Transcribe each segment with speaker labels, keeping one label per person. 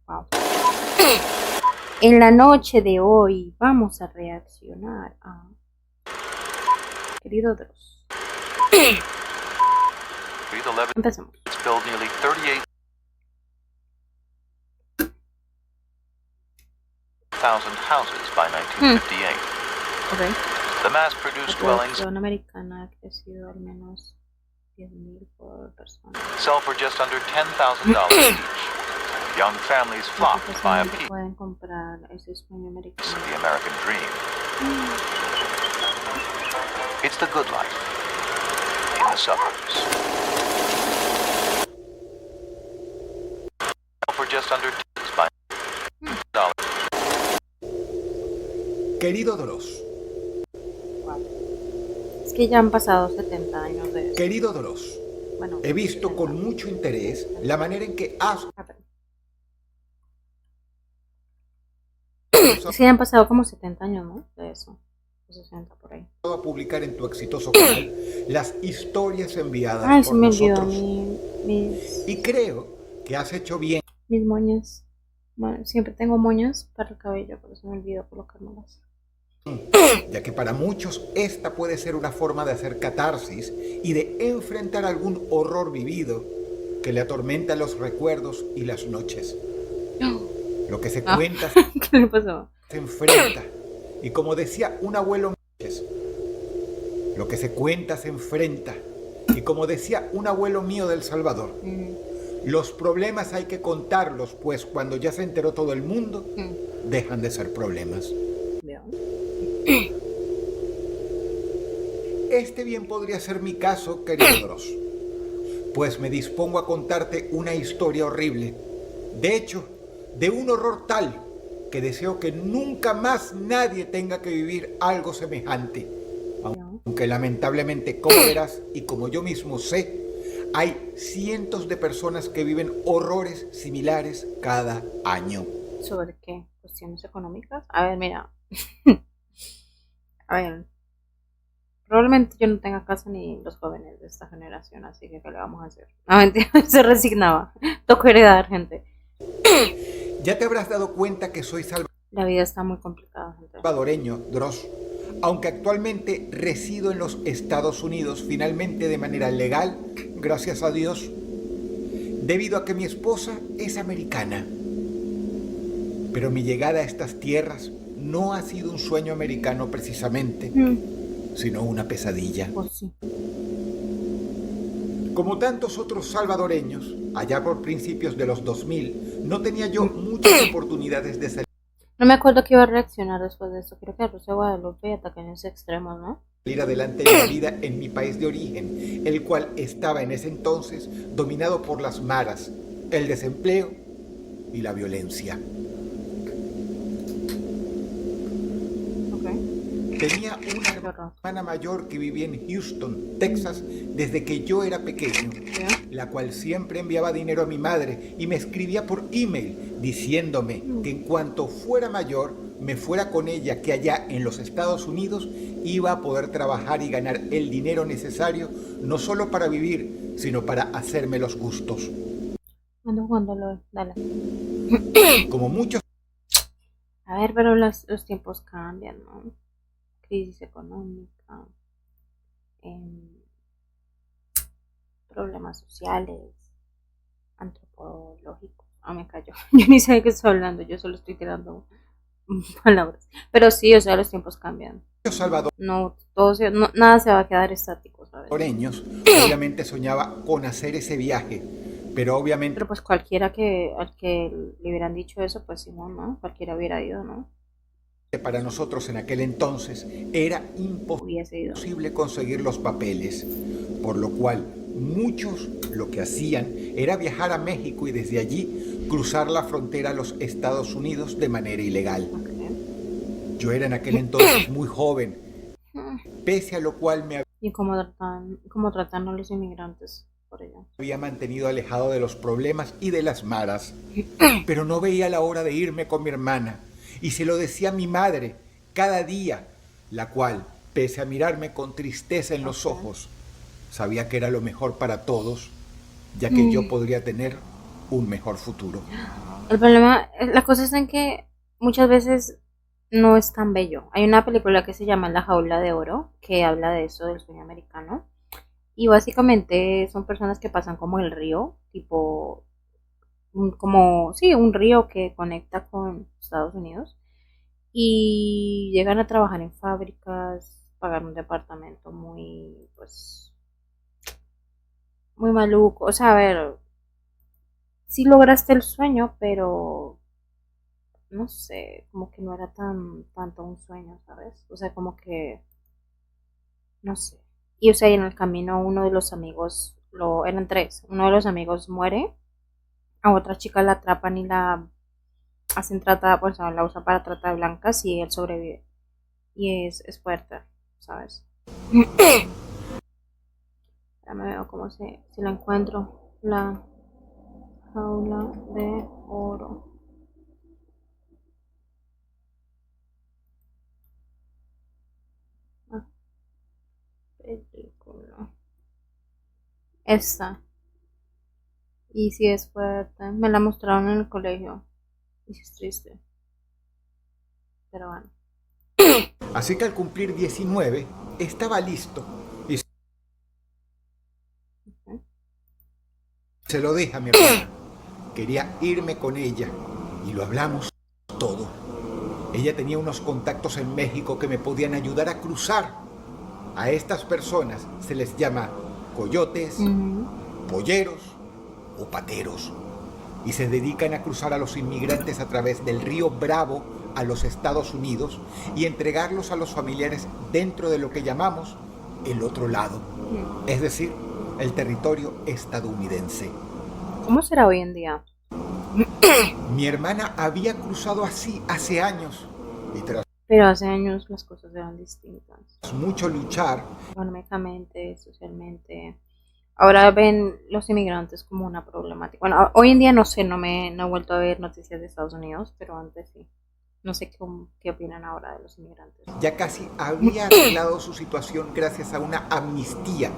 Speaker 1: Wow. En la noche de hoy vamos a reaccionar a Querido Dross. Empecemos.
Speaker 2: Built nearly 38,000 houses by 1958.
Speaker 1: Okay.
Speaker 2: The mass-produced
Speaker 1: La
Speaker 2: dwellings
Speaker 1: población americana ha crecido al menos 10,000 por persona.
Speaker 2: sell for just under $10,000 each. Young families flock to buy a piece
Speaker 1: Pueden comprar ese sueño americano.
Speaker 2: of the American dream. It's the good life in the suburbs. Sell for just under $10,000.
Speaker 3: Querido Dross,
Speaker 1: Es que ya han pasado 70 años de eso.
Speaker 3: querido Dross,
Speaker 1: Bueno,
Speaker 3: he visto con mucho interés la manera en que has
Speaker 1: sí, han pasado como 70 años, ¿no? De eso. 60 por ahí.
Speaker 3: a publicar en tu exitoso canal las historias enviadas
Speaker 1: Ay,
Speaker 3: por
Speaker 1: se me olvidó
Speaker 3: nosotros. Y creo que has hecho bien,
Speaker 1: mis moñas. Bueno, siempre tengo moñas para el cabello, pero se me olvidó colocármelas.
Speaker 3: ya que para muchos esta puede ser una forma de hacer catarsis y de enfrentar algún horror vivido que le atormenta los recuerdos y las noches. Lo que se cuenta
Speaker 1: ¿Qué le pasó?
Speaker 3: se enfrenta, y como decía un abuelo, lo que se cuenta se enfrenta, y como decía un abuelo mío del Salvador, los problemas hay que contarlos, pues cuando ya se enteró todo el mundo, dejan de ser problemas.
Speaker 1: ¿Veo?
Speaker 3: Este bien podría ser mi caso, querido Dross, pues me dispongo a contarte una historia horrible. De hecho, de un horror tal que deseo que nunca más nadie tenga que vivir algo semejante. Aunque lamentablemente, como verás y como yo mismo sé, hay cientos de personas que viven horrores similares cada año.
Speaker 1: ¿Sobre qué? ¿Cuestiones económicas? A ver, mira. A ver. Probablemente yo no tenga casa ni los jóvenes de esta generación, así que ¿qué le vamos a hacer? No, mentira, se resignaba. Tocó heredar, gente.
Speaker 3: Ya te habrás dado cuenta que soy
Speaker 1: La vida está muy complicada, gente.
Speaker 3: salvadoreño, Dross. Aunque actualmente resido en los Estados Unidos, finalmente de manera legal, gracias a Dios, debido a que mi esposa es americana. Pero mi llegada a estas tierras no ha sido un sueño americano precisamente, sino una pesadilla.
Speaker 1: Pues sí.
Speaker 3: Como tantos otros salvadoreños, allá por principios de los 2000, no tenía yo muchas oportunidades de salir
Speaker 1: No me acuerdo que iba a reaccionar después de esto. Creo que Rosa de Guadalupe y Atacaños Extremos, ¿no?
Speaker 3: adelante en la vida en mi país de origen, el cual estaba en ese entonces dominado por las maras, el desempleo y la violencia. Tenía una hermana mayor que vivía en Houston, Texas, desde que yo era pequeño, la cual siempre enviaba dinero a mi madre y me escribía por email diciéndome que en cuanto fuera mayor me fuera con ella, que allá en los Estados Unidos iba a poder trabajar y ganar el dinero necesario no solo para vivir, sino para hacerme los gustos.
Speaker 1: Ando jugándolo, dale.
Speaker 3: Como muchos...
Speaker 1: A ver, pero los tiempos cambian, ¿no? Crisis económica, problemas sociales, antropológicos. Ah, me cayó. Yo ni sé de qué estoy hablando, yo solo estoy tirando palabras. Pero sí, o sea, los tiempos cambian. No, nada se va a quedar estático, ¿sabes?
Speaker 3: Obviamente soñaba con hacer ese viaje, pero obviamente...
Speaker 1: Pero pues cualquiera al que le hubieran dicho eso, pues sí, ¿no? Cualquiera hubiera ido, ¿no?
Speaker 3: Para nosotros en aquel entonces era imposible conseguir los papeles, por lo cual muchos lo que hacían era viajar a México y desde allí cruzar la frontera a los Estados Unidos de manera ilegal. Yo era en aquel entonces muy joven, pese a lo cual me
Speaker 1: ¿Y cómo tratan a los inmigrantes por allá?
Speaker 3: Había mantenido alejado de los problemas y de las maras, pero no veía la hora de irme con mi hermana. Y se lo decía a mi madre cada día, la cual, pese a mirarme con tristeza en los ojos, sabía que era lo mejor para todos, ya que yo podría tener un mejor futuro.
Speaker 1: El problema, la cosa es en que muchas veces no es tan bello. Hay una película que se llama La Jaula de Oro, que habla de eso, del sueño americano. Y básicamente son personas que pasan como el río, tipo, como, sí, un río que conecta con Estados Unidos. Y llegan a trabajar en fábricas, pagar un departamento muy, pues, muy maluco. O sea, a ver, sí lograste el sueño, pero no sé, como que no era tan tanto un sueño, ¿sabes? O sea, como que, no sé. Y o sea, y en el camino uno de los amigos, eran tres, uno de los amigos muere, a otra chica la atrapan y la hacen trata, pues la usan para trata de blancas y él sobrevive. Y es fuerte, ¿sabes? Ya me veo como si la encuentro. La jaula de oro. Ah, película. Esta. Y si es fuerte. Me la mostraron en el colegio. Y si es triste. Pero bueno.
Speaker 3: Así que al cumplir 19, estaba listo y
Speaker 1: Ok.
Speaker 3: se lo dije a mi hermana. Quería irme con ella y lo hablamos todo. Ella tenía unos contactos en México que me podían ayudar a cruzar. A estas personas se les llama coyotes,
Speaker 1: Ujú.
Speaker 3: polleros o pateros y se dedican a cruzar a los inmigrantes a través del río Bravo a los Estados Unidos y entregarlos a los familiares dentro de lo que llamamos el otro lado, es decir, el territorio estadounidense.
Speaker 1: ¿Cómo será hoy en día?
Speaker 3: Mi hermana había cruzado así hace años y tras
Speaker 1: Pero hace años las cosas eran distintas.
Speaker 3: mucho luchar,
Speaker 1: Económicamente, socialmente. Ahora ven los inmigrantes como una problemática. Bueno, hoy en día no sé, no he vuelto a ver noticias de Estados Unidos, pero antes sí. No sé qué opinan ahora de los inmigrantes.
Speaker 3: ya casi había arreglado su situación gracias a una amnistía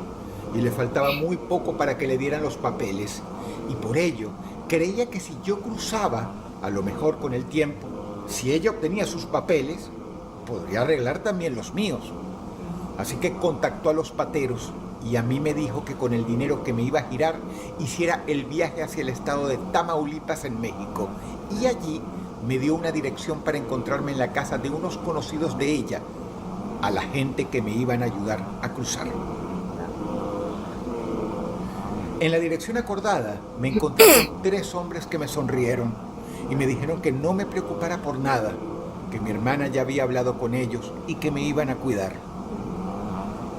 Speaker 3: y le faltaba muy poco para que le dieran los papeles. Y por ello creía que si yo cruzaba, a lo mejor con el tiempo, si ella obtenía sus papeles, podría arreglar también los míos. Así que contactó a los pateros y a mí me dijo que con el dinero que me iba a girar hiciera el viaje hacia el estado de Tamaulipas en México. Y allí me dio una dirección para encontrarme en la casa de unos conocidos de ella, a la gente que me iban a ayudar a cruzar. En la dirección acordada me encontré con tres hombres que me sonrieron y me dijeron que no me preocupara por nada, que mi hermana ya había hablado con ellos y que me iban a cuidar.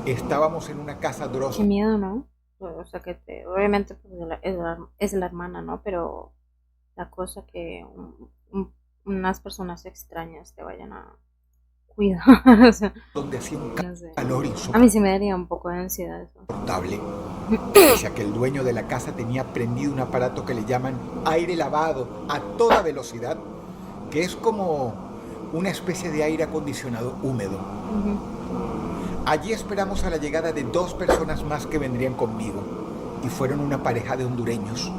Speaker 3: Estábamos en una casa
Speaker 1: Qué
Speaker 3: drosa
Speaker 1: miedo, ¿no? O sea, obviamente pues, es la hermana, ¿no? Pero la cosa que unas personas extrañas te vayan a cuidar, o sea,
Speaker 3: donde hacía un
Speaker 1: no sé.
Speaker 3: calor
Speaker 1: A mí sí me daría un poco de ansiedad eso.
Speaker 3: insoportable. Decía que el dueño de la casa tenía prendido un aparato que le llaman aire lavado a toda velocidad, que es como una especie de aire acondicionado húmedo. Allí esperamos a la llegada de dos personas más que vendrían conmigo, y fueron una pareja de hondureños.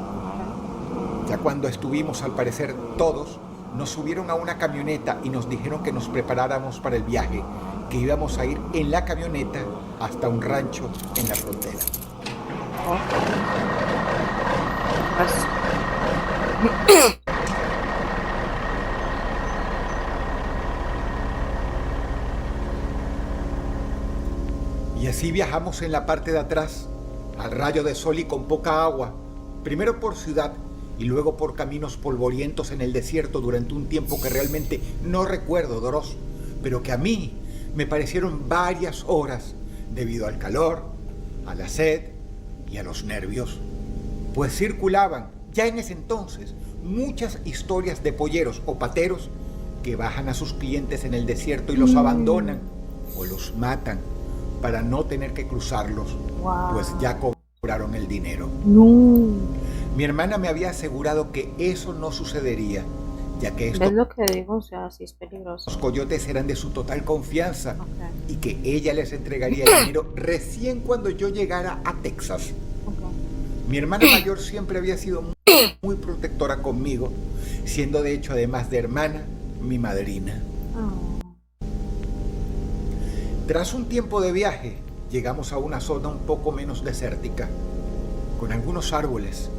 Speaker 3: Ya cuando estuvimos, al parecer todos, nos subieron a una camioneta y nos dijeron que nos preparáramos para el viaje, que íbamos a ir en la camioneta hasta un rancho en la frontera. Y así viajamos en la parte de atrás, al rayo de sol y con poca agua, primero por ciudad y luego por caminos polvorientos en el desierto durante un tiempo que realmente no recuerdo, Doros, pero que a mí me parecieron varias horas debido al calor, a la sed y a los nervios. Pues circulaban, ya en ese entonces, muchas historias de polleros o pateros que bajan a sus clientes en el desierto y los abandonan o los matan para no tener que cruzarlos, pues ya cobraron el dinero.
Speaker 1: No.
Speaker 3: Mi hermana me había asegurado que eso no sucedería, ya que
Speaker 1: ¿Ves
Speaker 3: estos
Speaker 1: lo que digo? O sea, sí es peligroso.
Speaker 3: coyotes eran de su total confianza
Speaker 1: Ok.
Speaker 3: y que ella les entregaría el dinero recién cuando yo llegara a Texas.
Speaker 1: Ok.
Speaker 3: Mi hermana mayor siempre había sido muy protectora conmigo siendo de hecho, además de hermana, mi madrina.
Speaker 1: Oh.
Speaker 3: Tras un tiempo de viaje, llegamos a una zona un poco menos desértica, con algunos árboles,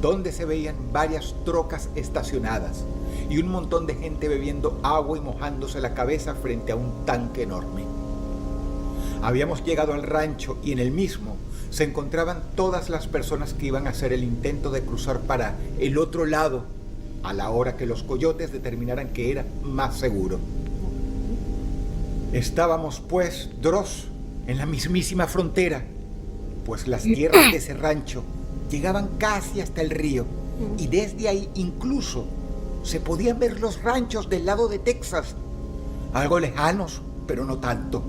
Speaker 3: donde se veían varias trocas estacionadas y un montón de gente bebiendo agua y mojándose la cabeza frente a un tanque enorme. Habíamos llegado al rancho y en el mismo se encontraban todas las personas que iban a hacer el intento de cruzar para el otro lado a la hora que los coyotes determinaran que era más seguro. Estábamos, pues, Dross, en la mismísima frontera, pues las tierras de ese rancho llegaban casi hasta el río y desde ahí incluso se podían ver los ranchos del lado de Texas, algo lejanos, pero no tanto.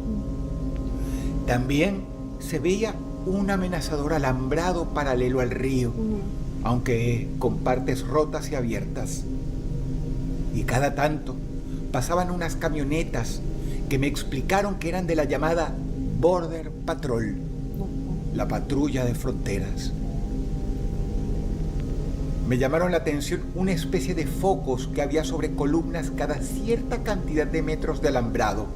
Speaker 3: También se veía un amenazador alambrado paralelo al río, aunque con partes rotas y abiertas. Y cada tanto pasaban unas camionetas que me explicaron que eran de la llamada Border Patrol, la patrulla de fronteras. Me llamaron la atención una especie de focos que había sobre columnas cada cierta cantidad de metros de alambrado.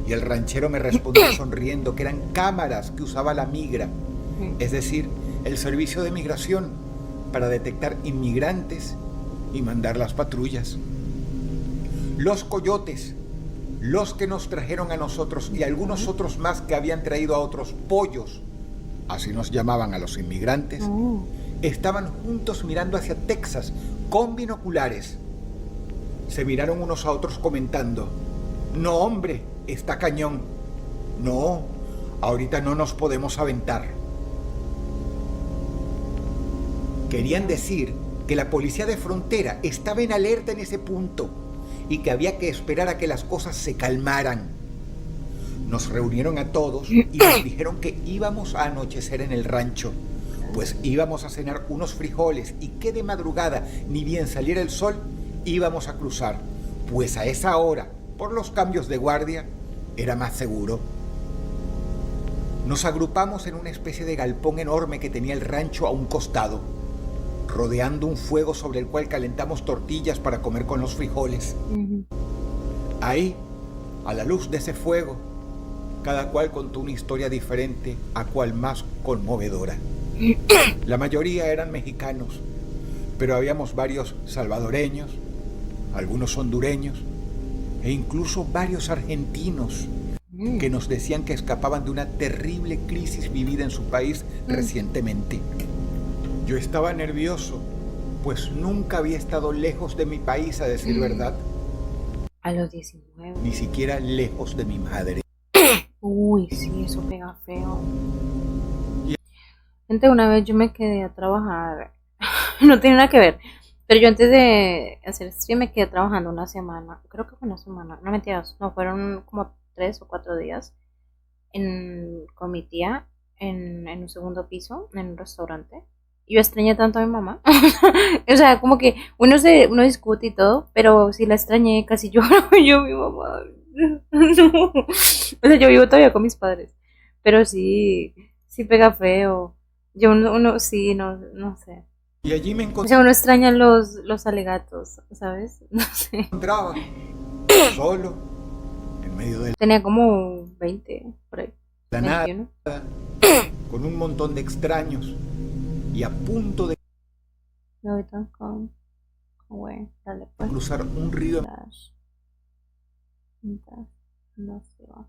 Speaker 3: Y el ranchero me respondió sonriendo que eran cámaras que usaba la migra, es decir, el servicio de migración, para detectar inmigrantes y mandar las patrullas. Los coyotes, los que nos trajeron a nosotros y algunos otros más que habían traído a otros pollos, así nos llamaban a los inmigrantes, estaban juntos mirando hacia Texas con binoculares. Se miraron unos a otros comentando: no, hombre, está cañón. No, ahorita no nos podemos aventar. Querían decir que la policía de frontera estaba en alerta en ese punto y que había que esperar a que las cosas se calmaran. Nos reunieron a todos y nos dijeron que íbamos a anochecer en el rancho, pues íbamos a cenar unos frijoles y que de madrugada, ni bien saliera el sol, íbamos a cruzar, pues a esa hora, por los cambios de guardia, era más seguro. Nos agrupamos en una especie de galpón enorme que tenía el rancho a un costado, rodeando un fuego sobre el cual calentamos tortillas para comer con los frijoles. Ahí, a la luz de ese fuego, cada cual contó una historia diferente, a cual más conmovedora. La mayoría eran mexicanos, pero habíamos varios salvadoreños, algunos hondureños e incluso varios argentinos que nos decían que escapaban de una terrible crisis vivida en su país recientemente. Yo estaba nervioso, pues nunca había estado lejos de mi país, a decir verdad.
Speaker 1: A los 19.
Speaker 3: Ni siquiera lejos de mi madre.
Speaker 1: Uy, sí, eso pega feo. Gente, una vez yo me quedé a trabajar. No tiene nada que ver. Pero yo antes de hacer stream me quedé trabajando una semana. Creo que fue una semana. No mentiras. No, fueron como 3 o 4 días. Con mi tía. En un segundo piso. En un restaurante. Y yo extrañé tanto a mi mamá. O sea, como que uno discute y todo. Pero sí la extrañé. Casi lloro. Yo, mi mamá. No. O sea, yo vivo todavía con mis padres. Pero sí pega feo. Yo sí, no sé.
Speaker 3: Y allí me
Speaker 1: O sea, uno extraña los alegatos, ¿sabes? No sé.
Speaker 3: encontraba solo en medio de
Speaker 1: Tenía como 20, por ahí.
Speaker 3: la nada,
Speaker 1: 21.
Speaker 3: con un montón de extraños y a punto de
Speaker 1: Yo ahorita güey, dale pues.
Speaker 3: cruzar un río
Speaker 1: Dash. No se va.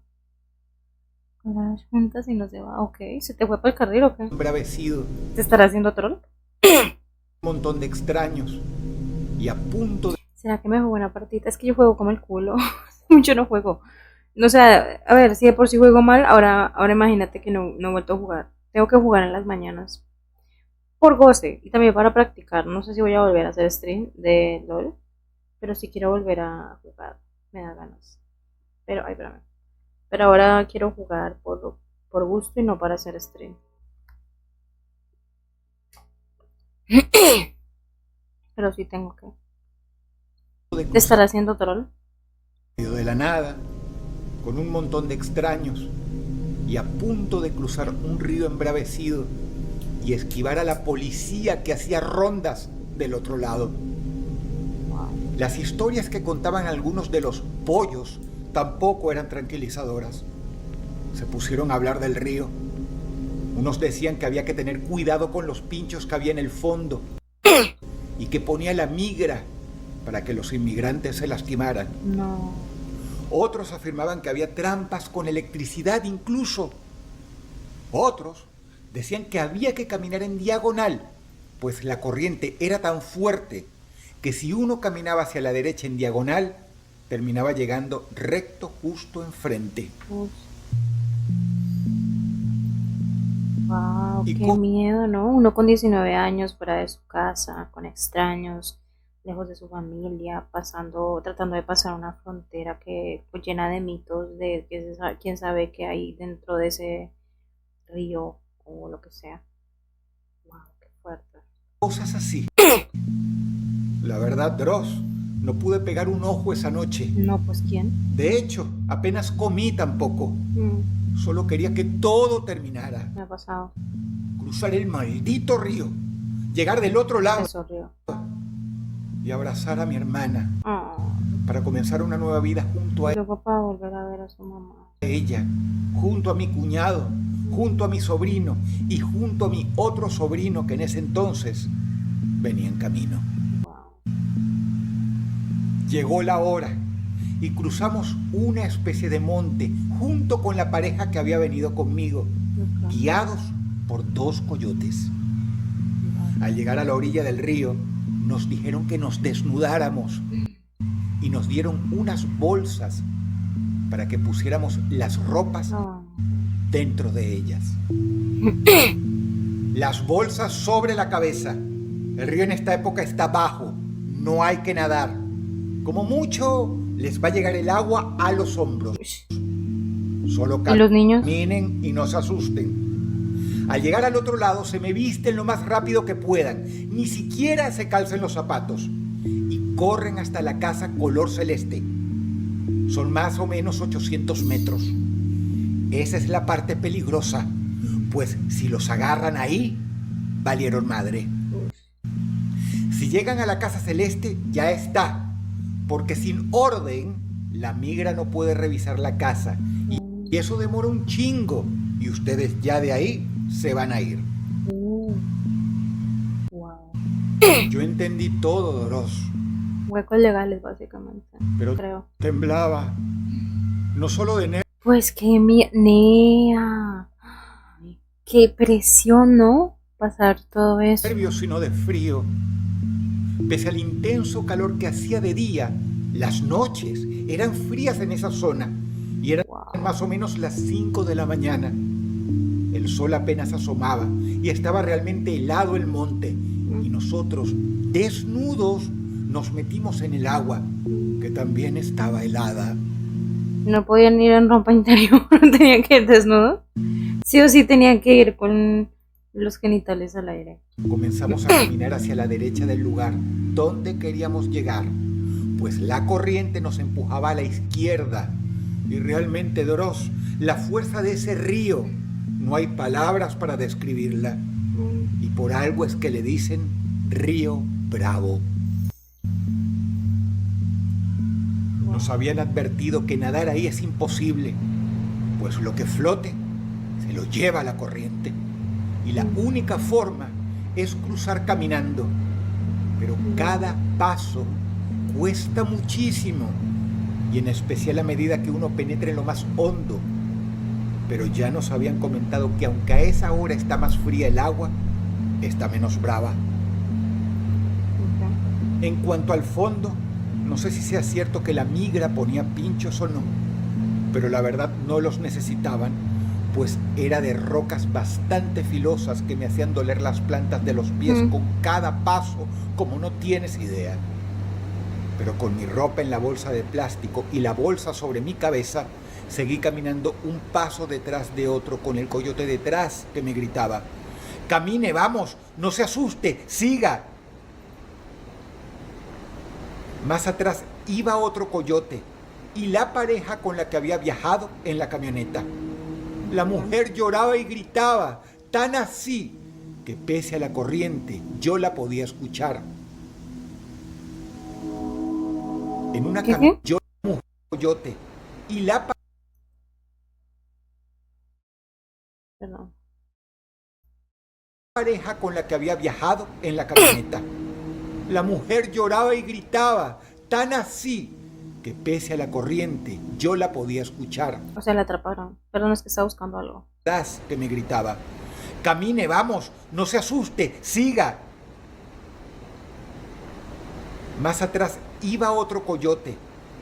Speaker 1: Dash, juntas y no se va. Ok, ¿se te fue para el carril o qué?
Speaker 3: embravecido,
Speaker 1: ¿Te estará haciendo troll?
Speaker 3: un montón de extraños y a punto de
Speaker 1: ¿Será que me juego una partida? Es que yo juego como el culo. Mucho no juego. No sé, a ver, si de por sí juego mal, ahora imagínate que no he vuelto a jugar. Tengo que jugar en las mañanas. Por goce y también para practicar. No sé si voy a volver a hacer stream de LOL. Pero si quiero volver a jugar. Me da ganas. Pero, ay, espérame. Pero ahora quiero jugar por gusto y no para hacer stream. Pero sí tengo que. ¿Te
Speaker 3: cruzar
Speaker 1: estará haciendo troll?
Speaker 3: en medio de la nada, con un montón de extraños y a punto de cruzar un río embravecido y esquivar a la policía que hacía rondas del otro lado. Las historias que contaban algunos de los pollos tampoco eran tranquilizadoras. Se pusieron a hablar del río. Unos decían que había que tener cuidado con los pinchos que había en el fondo y que ponía la migra para que los inmigrantes se lastimaran.
Speaker 1: No.
Speaker 3: Otros afirmaban que había trampas con electricidad incluso. Otros decían que había que caminar en diagonal, pues la corriente era tan fuerte que si uno caminaba hacia la derecha en diagonal, terminaba llegando recto justo enfrente.
Speaker 1: Wow,
Speaker 3: Y
Speaker 1: qué miedo, ¿no? Uno con 19 años fuera de su casa, con extraños, lejos de su familia, tratando de pasar una frontera que pues, llena de mitos de quién sabe qué hay dentro de ese río o lo que sea. Wow, qué fuerte.
Speaker 3: Cosas así. La verdad, Dross, no pude pegar un ojo esa noche.
Speaker 1: No, pues ¿quién?
Speaker 3: De hecho, apenas comí tampoco. Solo quería que todo terminara.
Speaker 1: Me ha pasado.
Speaker 3: Cruzar el maldito río. Llegar del otro lado.
Speaker 1: Eso río.
Speaker 3: Y abrazar a mi hermana.
Speaker 1: Oh,
Speaker 3: Para comenzar una nueva vida junto a
Speaker 1: luego para volver a ver a su mamá.
Speaker 3: ella. Junto a mi cuñado. Junto a mi sobrino. Y junto a mi otro sobrino que en ese entonces venía en camino.
Speaker 1: Wow.
Speaker 3: Llegó la hora y cruzamos una especie de monte junto con la pareja que había venido conmigo, guiados por 2 coyotes. Al llegar a la orilla del río, nos dijeron que nos desnudáramos y nos dieron unas bolsas para que pusiéramos las ropas dentro de ellas. Las bolsas sobre la cabeza. El río en esta época está bajo, no hay que nadar. Como mucho, les va a llegar el agua a los hombros. Solo
Speaker 1: ¿Y los niños?
Speaker 3: caminen y no se asusten. Al llegar al otro lado, se me visten lo más rápido que puedan. Ni siquiera se calcen los zapatos. Y corren hasta la casa color celeste. Son más o menos 800 metros. Esa es la parte peligrosa, pues si los agarran ahí, valieron madre. Si llegan a la casa celeste, ya está. Porque sin orden, la migra no puede revisar la casa. Y eso demora un chingo. Y ustedes ya de ahí se van a ir.
Speaker 1: Wow.
Speaker 3: Yo entendí todo, Dross.
Speaker 1: Huecos legales, básicamente.
Speaker 3: Pero
Speaker 1: creo.
Speaker 3: temblaba. No solo de nervios.
Speaker 1: Pues Nea. Qué presión, ¿no? Pasar todo eso.
Speaker 3: Sino de frío. Pese al intenso calor que hacía de día, las noches eran frías en esa zona y eran más o menos las 5 de la mañana. El sol apenas asomaba y estaba realmente helado el monte y nosotros, desnudos, nos metimos en el agua, que también estaba helada.
Speaker 1: No podían ir en ropa interior, tenían que ir desnudos. Sí o sí tenían que ir con los genitales al aire.
Speaker 3: Comenzamos a caminar hacia la derecha del lugar donde queríamos llegar, pues la corriente nos empujaba a la izquierda. Y realmente, Dross, la fuerza de ese río, no hay palabras para describirla. Y por algo es que le dicen Río Bravo. Nos habían advertido que nadar ahí es imposible, pues lo que flote se lo lleva la corriente. Y la única forma es cruzar caminando. Pero cada paso cuesta muchísimo. Y en especial a medida que uno penetre en lo más hondo. Pero ya nos habían comentado que aunque a esa hora está más fría el agua, está menos brava. En cuanto al fondo, no sé si sea cierto que la migra ponía pinchos o no. Pero la verdad no los necesitaban, pues era de rocas bastante filosas que me hacían doler las plantas de los pies con cada paso, como no tienes idea. Pero con mi ropa en la bolsa de plástico y la bolsa sobre mi cabeza, seguí caminando un paso detrás de otro con el coyote detrás que me gritaba: «Camine, vamos, no se asuste, siga». Más atrás iba otro coyote y la pareja con la que había viajado en la camioneta. La mujer lloraba y gritaba, tan así que pese a la corriente yo la podía escuchar. En una
Speaker 1: ¿Qué?
Speaker 3: camioneta, yo era un coyote y la
Speaker 1: Perdón.
Speaker 3: pareja con la que había viajado en la camioneta. La mujer lloraba y gritaba, tan así que pese a la corriente yo la podía escuchar.
Speaker 1: O sea, la atraparon. Perdón, es que estaba buscando algo.
Speaker 3: Que me gritaba, camine, vamos, no se asuste, siga. Más atrás iba otro coyote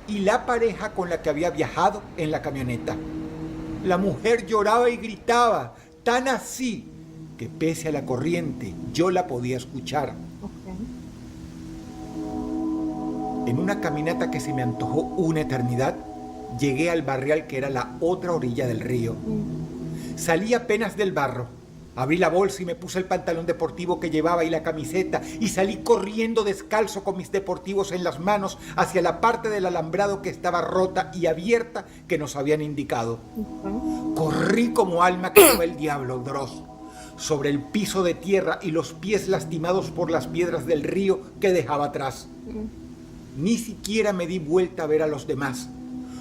Speaker 3: y la pareja con la que había viajado en la camioneta. La mujer lloraba y gritaba, tan así que pese a la corriente yo la podía escuchar.
Speaker 1: Ok.
Speaker 3: En una caminata que se me antojó una eternidad, llegué al barrial que era la otra orilla del río. Salí apenas del barro, abrí la bolsa y me puse el pantalón deportivo que llevaba y la camiseta y salí corriendo descalzo con mis deportivos en las manos hacia la parte del alambrado que estaba rota y abierta que nos habían indicado.
Speaker 1: Ok.
Speaker 3: Corrí como alma que lleva el diablo, Dross, sobre el piso de tierra y los pies lastimados por las piedras del río que dejaba atrás. Ni siquiera me di vuelta a ver a los demás.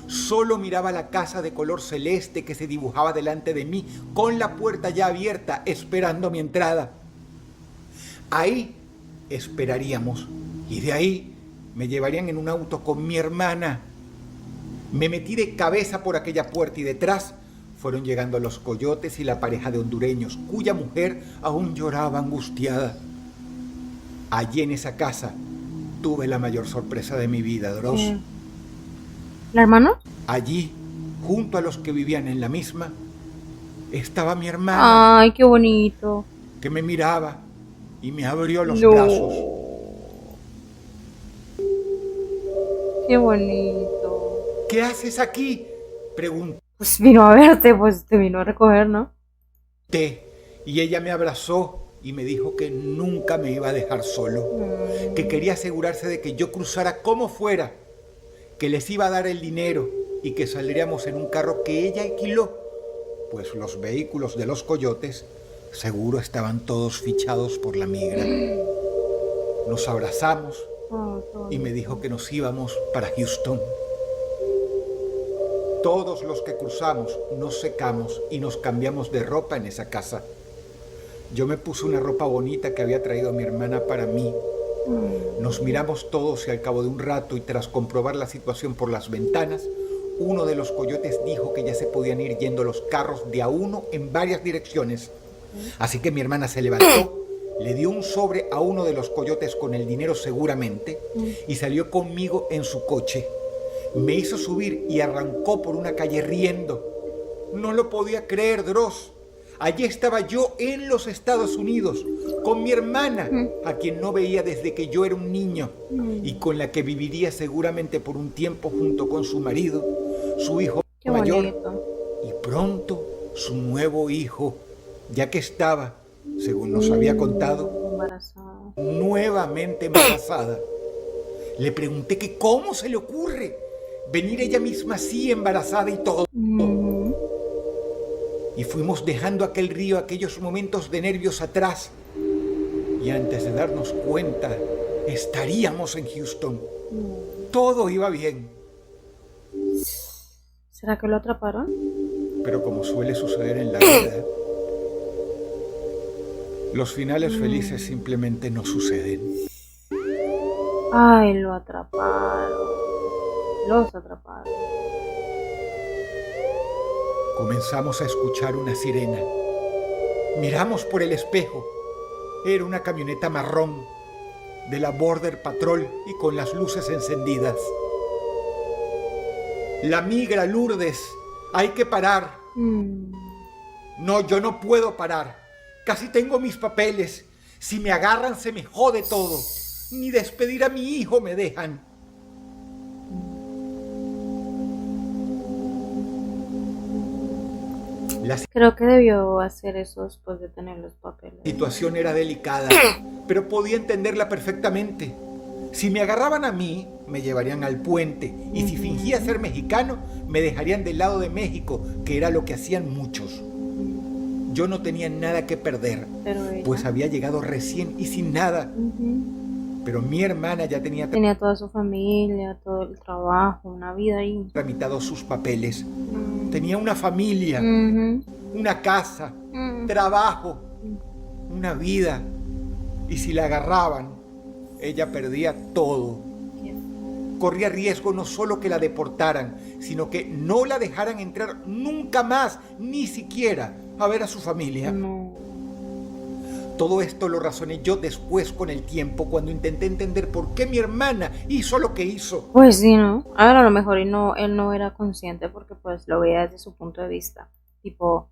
Speaker 3: Solo miraba la casa de color celeste que se dibujaba delante de mí, con la puerta ya abierta, esperando mi entrada. Ahí esperaríamos, y de ahí me llevarían en un auto con mi hermana. Me metí de cabeza por aquella puerta y detrás fueron llegando los coyotes y la pareja de hondureños, cuya mujer aún lloraba angustiada. Allí en esa casa tuve la mayor sorpresa de mi vida, Dross.
Speaker 1: ¿La hermana?
Speaker 3: Allí, junto a los que vivían en la misma, estaba mi hermana,
Speaker 1: Ay, qué bonito.
Speaker 3: que me miraba y me abrió los
Speaker 1: No.
Speaker 3: brazos.
Speaker 1: Qué bonito.
Speaker 3: ¿Qué haces aquí?, pregunté,
Speaker 1: Pues vino a verte, pues te vino a recoger, ¿no?
Speaker 3: y ella me abrazó y me dijo que nunca me iba a dejar solo, que quería asegurarse de que yo cruzara como fuera, que les iba a dar el dinero y que saldríamos en un carro que ella alquiló, pues los vehículos de los coyotes seguro estaban todos fichados por la migra. Nos abrazamos y me dijo que nos íbamos para Houston. Todos los que cruzamos nos secamos y nos cambiamos de ropa en esa casa. Yo me puse una ropa bonita que había traído mi hermana para mí. Nos miramos todos y al cabo de un rato y tras comprobar la situación por las ventanas, uno de los coyotes dijo que ya se podían ir yendo los carros de a uno en varias direcciones. Así que mi hermana se levantó, le dio un sobre a uno de los coyotes con el dinero seguramente y salió conmigo en su coche. Me hizo subir y arrancó por una calle riendo. No lo podía creer, Dross. Allí estaba yo en los Estados Unidos, con mi hermana, a quien no veía desde que yo era un niño, y con la que viviría seguramente por un tiempo junto con su marido, su hijo
Speaker 1: Qué
Speaker 3: mayor,
Speaker 1: bonito.
Speaker 3: y pronto su nuevo hijo, ya que estaba, según nos había contado,
Speaker 1: Embarazada.
Speaker 3: nuevamente embarazada. Le pregunté que cómo se le ocurre venir ella misma así embarazada y todo. Y fuimos dejando aquel río, aquellos momentos de nervios atrás. Y antes de darnos cuenta, estaríamos en Houston. Todo iba bien.
Speaker 1: ¿Será que lo atraparon?
Speaker 3: Pero como suele suceder en la vida, los finales felices simplemente no suceden.
Speaker 1: Ay, lo atraparon. Los atraparon.
Speaker 3: Comenzamos a escuchar una sirena. Miramos por el espejo. Era una camioneta marrón de la Border Patrol y con las luces encendidas. La migra, Lourdes. Hay que parar. No, yo no puedo parar. Casi tengo mis papeles. Si me agarran se me jode todo. Ni despedir a mi hijo me dejan. La
Speaker 1: Creo que debió hacer eso después de tener los papeles.
Speaker 3: situación era delicada, pero podía entenderla perfectamente. Si me agarraban a mí, me llevarían al puente, y si fingía ser mexicano, me dejarían del lado de México, que era lo que hacían muchos. Yo no tenía nada que perder,
Speaker 1: Pero ella...
Speaker 3: pues había llegado recién y sin nada. Pero mi hermana ya tenía
Speaker 1: Tenía toda su familia, todo el trabajo, una vida ahí.
Speaker 3: tramitado sus papeles. Tenía una familia,
Speaker 1: Ujú.
Speaker 3: una casa,
Speaker 1: Mm.
Speaker 3: trabajo, una vida. Y si la agarraban, ella perdía todo. Corría riesgo no solo que la deportaran, sino que no la dejaran entrar nunca más, ni siquiera a ver a su familia.
Speaker 1: No.
Speaker 3: Todo esto lo razoné yo después con el tiempo, cuando intenté entender por qué mi hermana hizo lo que hizo.
Speaker 1: Pues sí, ¿no? Ahora a lo mejor él no era consciente porque pues lo veía desde su punto de vista. Tipo,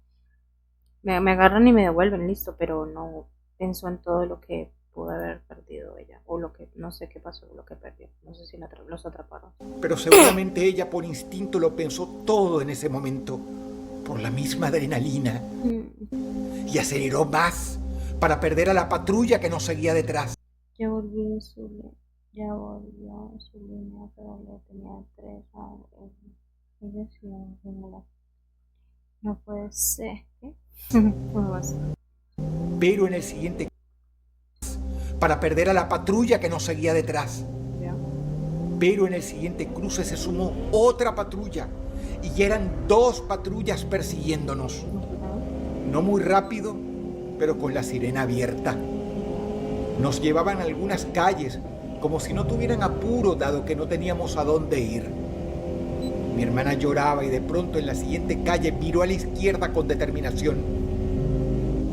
Speaker 1: me agarran y me devuelven, listo, pero no pensó en todo lo que pudo haber perdido ella. O lo que, no sé qué pasó, lo que perdió. No sé si los atraparon.
Speaker 3: Pero seguramente ella por instinto lo pensó todo en ese momento, por la misma adrenalina, y aceleró más para perder a la patrulla que nos seguía detrás.
Speaker 1: Ya volvió su línea, pero le tenía 3 años. Ella sí, no puede ser. ¿Qué? ¿Cómo vas?
Speaker 3: Pero en el siguiente para perder a la patrulla que nos seguía detrás.
Speaker 1: ¿Ya?
Speaker 3: Pero en el siguiente cruce se sumó otra patrulla y ya eran 2 patrullas persiguiéndonos. No muy rápido, pero con la sirena abierta. Nos llevaban a algunas calles como si no tuvieran apuro, dado que no teníamos a dónde ir. Mi hermana lloraba y de pronto en la siguiente calle viró a la izquierda con determinación.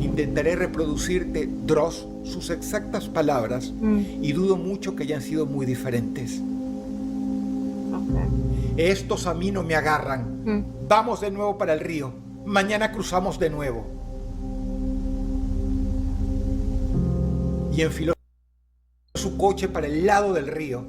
Speaker 3: Intentaré reproducirte, Dross, sus exactas palabras, y dudo mucho que hayan sido muy diferentes.
Speaker 1: Okay.
Speaker 3: Estos a mí no me agarran. Vamos de nuevo para el río. Mañana cruzamos de nuevo. Y enfiló su coche para el lado del río.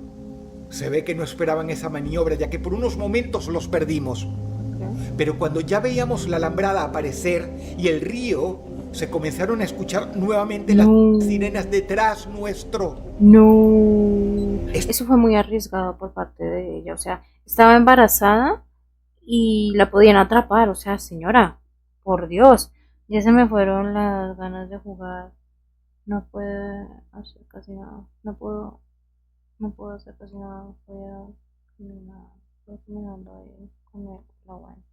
Speaker 3: Se ve que no esperaban esa maniobra, ya que por unos momentos los perdimos.
Speaker 1: Okay.
Speaker 3: Pero cuando ya veíamos la alambrada aparecer y el río, se comenzaron a escuchar nuevamente las sirenas detrás nuestro.
Speaker 1: No. Eso fue muy arriesgado por parte de ella. O sea, estaba embarazada y la podían atrapar. O sea, señora, por Dios, ya se me fueron las ganas de jugar. No puedo hacer casi nada. No puedo hacer casi nada. Voy a caminar. Voy caminando ahí con la wine.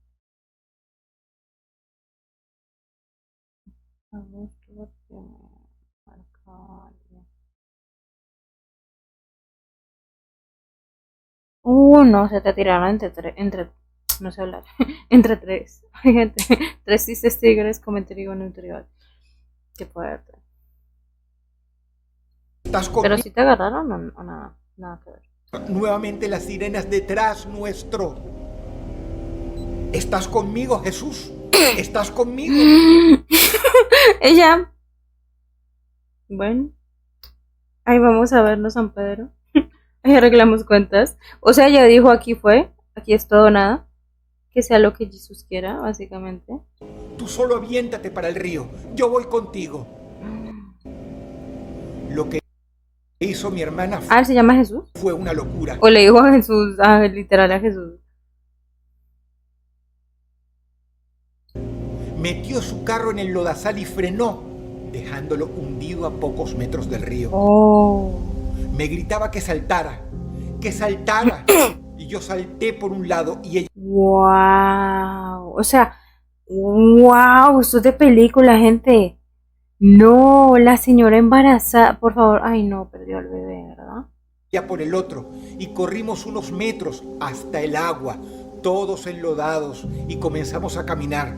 Speaker 1: No, se te tiraron no sé hablar, entre 3. Gente, 3 cisnes tigres con trigo nutriol. Qué fuerte. Pero si te agarraron o nada, nada que ver.
Speaker 3: Nuevamente las sirenas detrás nuestro. ¿Estás conmigo, Jesús? ¿Estás conmigo?
Speaker 1: Ella. Bueno. Ahí vamos a vernos, San Pedro. Ahí arreglamos cuentas. O sea, ella dijo, aquí fue, aquí es todo nada. Que sea lo que Jesús quiera, básicamente.
Speaker 3: Tú solo aviéntate para el río. Yo voy contigo. Lo que hizo mi hermana
Speaker 1: ¿se llama Jesús?
Speaker 3: Fue una locura.
Speaker 1: O le dijo a Jesús, literal a Jesús.
Speaker 3: Metió su carro en el lodazal y frenó, dejándolo hundido a pocos metros del río.
Speaker 1: Oh.
Speaker 3: Me gritaba que saltara, y yo salté por un lado y ella...
Speaker 1: Wow. O sea, wow, esto es de película, gente. No, la señora embarazada, por favor. Ay, no, perdió al bebé, ¿verdad?
Speaker 3: Ya por el otro, y corrimos unos metros hasta el agua, todos enlodados, y comenzamos a caminar,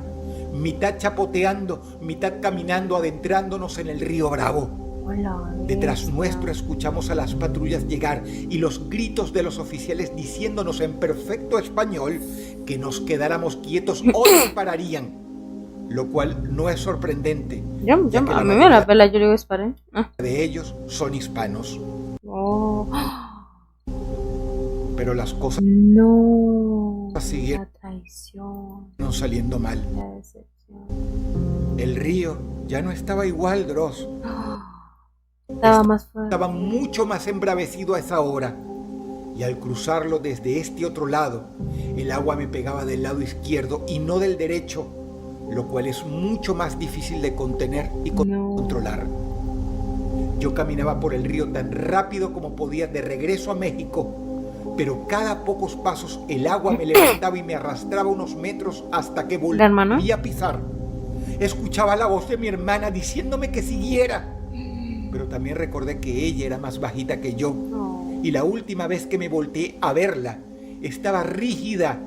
Speaker 3: mitad chapoteando, mitad caminando, adentrándonos en el río Bravo.
Speaker 1: Hola,
Speaker 3: Detrás nuestro escuchamos a las patrullas llegar y los gritos de los oficiales diciéndonos en perfecto español que nos quedáramos quietos o dispararían, lo cual no es sorprendente.
Speaker 1: A mí me la pela, yo le digo disparen.
Speaker 3: De ellos son hispanos.
Speaker 1: Oh.
Speaker 3: Pero las cosas siguieron
Speaker 1: La traición,
Speaker 3: saliendo mal.
Speaker 1: la decepción.
Speaker 3: El río ya no estaba igual, Dross.
Speaker 1: Estaba más fuerte.
Speaker 3: Estaba mucho más embravecido a esa hora. Y al cruzarlo desde este otro lado, el agua me pegaba del lado izquierdo y no del derecho, lo cual es mucho más difícil de contener y controlar. Yo caminaba por el río tan rápido como podía de regreso a México, pero cada pocos pasos el agua me levantaba y me arrastraba unos metros hasta que volví a pisar. Escuchaba la voz de mi hermana diciéndome que siguiera, pero también recordé que ella era más bajita que yo, y la última vez que me volteé a verla, estaba rígida,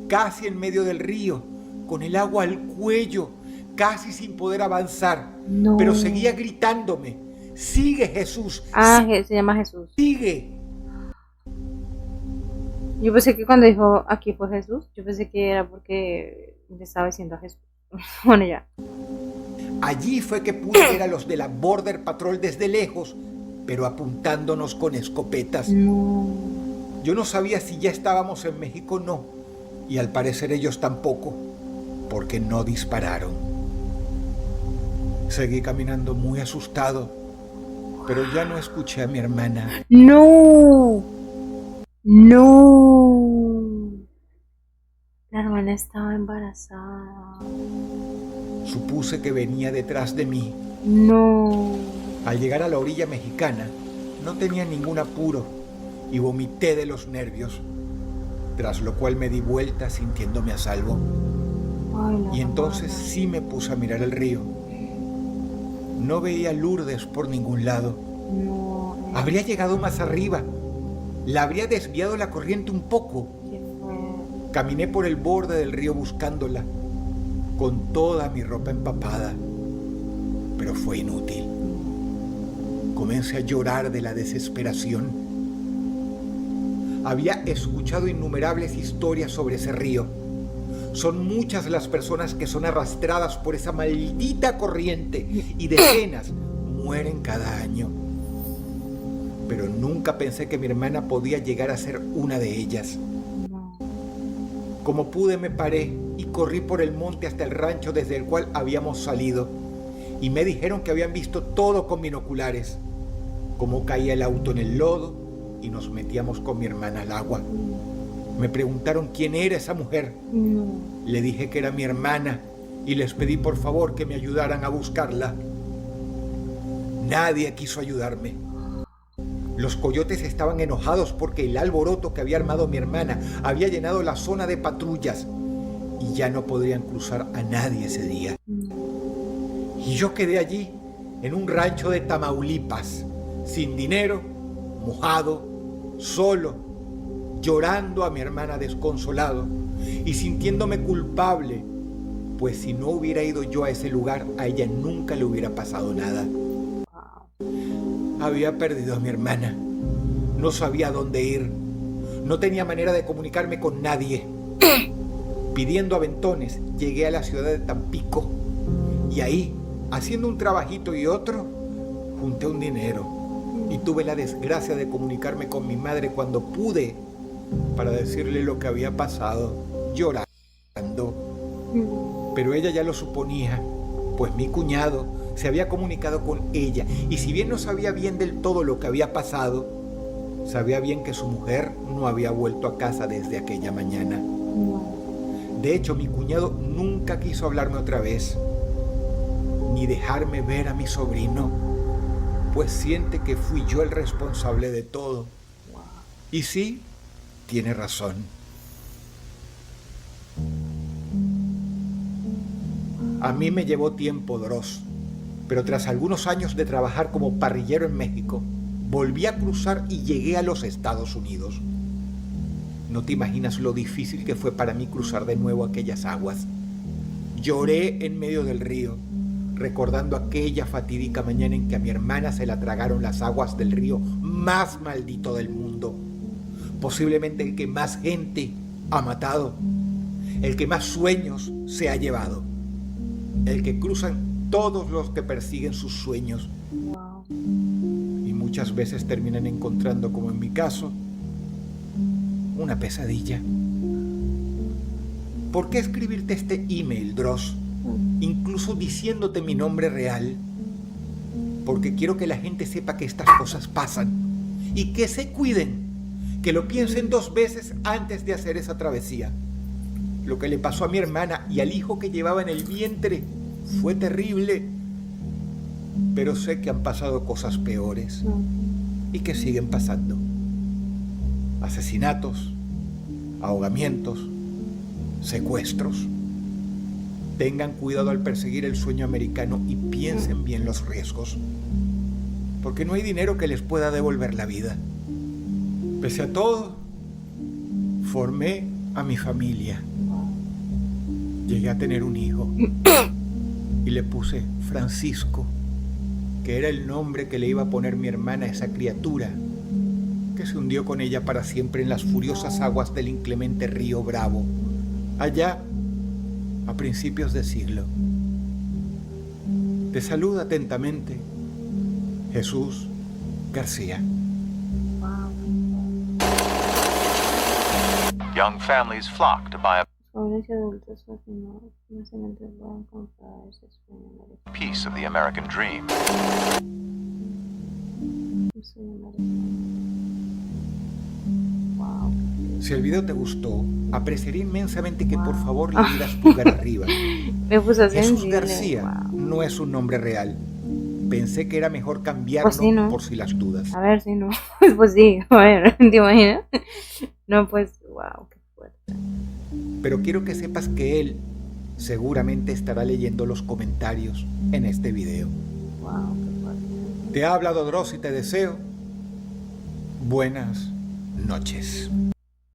Speaker 3: casi en medio del río, con el agua al cuello, casi sin poder avanzar, pero seguía gritándome: ¡Sigue, Jesús!
Speaker 1: Se llama Jesús.
Speaker 3: ¡Sigue!
Speaker 1: Yo pensé que cuando dijo aquí fue Jesús, yo pensé que era porque le estaba diciendo a Jesús. Bueno, ya.
Speaker 3: Allí fue que pude ver a los de la Border Patrol desde lejos, pero apuntándonos con escopetas. Yo no sabía si ya estábamos en México o no, y al parecer ellos tampoco, porque no dispararon. Seguí caminando muy asustado, pero ya no escuché a mi hermana.
Speaker 1: ¡No! La hermana estaba embarazada.
Speaker 3: Supuse que venía detrás de mí.
Speaker 1: No.
Speaker 3: Al llegar a la orilla mexicana, no tenía ningún apuro y vomité de los nervios, tras lo cual me di vuelta sintiéndome a salvo. Y entonces sí me puse a mirar el río. No veía a Lourdes por ningún lado. Habría llegado más arriba. La habría desviado la corriente un poco. Caminé por el borde del río buscándola, con toda mi ropa empapada, pero fue inútil. Comencé a llorar de la desesperación. Había escuchado innumerables historias sobre ese río. Son muchas las personas que son arrastradas por esa maldita corriente y decenas mueren cada año. Pero nunca pensé que mi hermana podía llegar a ser una de ellas. Como pude me paré y corrí por el monte hasta el rancho desde el cual habíamos salido, y me dijeron que habían visto todo con binoculares, cómo caía el auto en el lodo y nos metíamos con mi hermana al agua. Me preguntaron quién era esa mujer. Le dije que era mi hermana y les pedí por favor que me ayudaran a buscarla. Nadie quiso ayudarme. Los coyotes estaban enojados porque el alboroto que había armado mi hermana había llenado la zona de patrullas y ya no podrían cruzar a nadie ese día. Y yo quedé allí, en un rancho de Tamaulipas, sin dinero, mojado, solo, llorando a mi hermana desconsolado y sintiéndome culpable, pues si no hubiera ido yo a ese lugar, a ella nunca le hubiera pasado nada. Había perdido a mi hermana, no sabía dónde ir, no tenía manera de comunicarme con nadie. Pidiendo aventones, llegué a la ciudad de Tampico y ahí, haciendo un trabajito y otro, junté un dinero y tuve la desgracia de comunicarme con mi madre cuando pude para decirle lo que había pasado, llorando. Pero ella ya lo suponía, pues mi cuñado se había comunicado con ella y si bien no sabía bien del todo lo que había pasado, sabía bien que su mujer no había vuelto a casa desde aquella mañana. De hecho, mi cuñado nunca quiso hablarme otra vez, ni dejarme ver a mi sobrino, pues siente que fui yo el responsable de todo. Y sí, tiene razón. A mí me llevó tiempo, Dross, pero tras algunos años de trabajar como parrillero en México, volví a cruzar y llegué a los Estados Unidos. No te imaginas lo difícil que fue para mí cruzar de nuevo aquellas aguas. Lloré en medio del río, recordando aquella fatídica mañana en que a mi hermana se la tragaron las aguas del río más maldito del mundo. Posiblemente el que más gente ha matado, el que más sueños se ha llevado, el que cruzan todos los que persiguen sus sueños. Y muchas veces terminan encontrando, como en mi caso, una pesadilla. ¿Por qué escribirte este email, Dross? Incluso diciéndote mi nombre real. Porque quiero que la gente sepa que estas cosas pasan y que se cuiden, que lo piensen 2 veces antes de hacer esa travesía. Lo que le pasó a mi hermana y al hijo que llevaba en el vientre fue terrible. pero sé que han pasado cosas peores
Speaker 1: Ujú.
Speaker 3: y que siguen pasando. Asesinatos, ahogamientos, secuestros. Tengan cuidado al perseguir el sueño americano y piensen bien los riesgos, porque no hay dinero que les pueda devolver la vida. Pese a todo, formé a mi familia. Llegué a tener un hijo y le puse Francisco, que era el nombre que le iba a poner mi hermana a esa criatura que se hundió con ella para siempre en las furiosas aguas del inclemente río Bravo, allá a principios de siglo. Te saluda atentamente Jesús García.
Speaker 1: Wow.
Speaker 2: Young families flock to buy a
Speaker 1: Jóvenes y adultos fascinados no se pueden comprar ese sueño americano.
Speaker 2: piece of the American dream.
Speaker 1: Un sueño americano. Wow.
Speaker 3: Si el video te gustó, apreciaría inmensamente que por favor le dieras pulgar arriba.
Speaker 1: Me puse
Speaker 3: Jesús
Speaker 1: sensible.
Speaker 3: García
Speaker 1: Wow.
Speaker 3: no es un nombre real. Pensé que era mejor cambiarlo
Speaker 1: Pues sí, ¿no?
Speaker 3: por si las dudas.
Speaker 1: A ver si no. Pues sí, a ver, ¿te imaginas? No, pues, wow, qué fuerte.
Speaker 3: Pero quiero que sepas que él seguramente estará leyendo los comentarios en este video.
Speaker 1: Wow, qué fuerte.
Speaker 3: Te ha hablado Dross y te deseo buenas noches.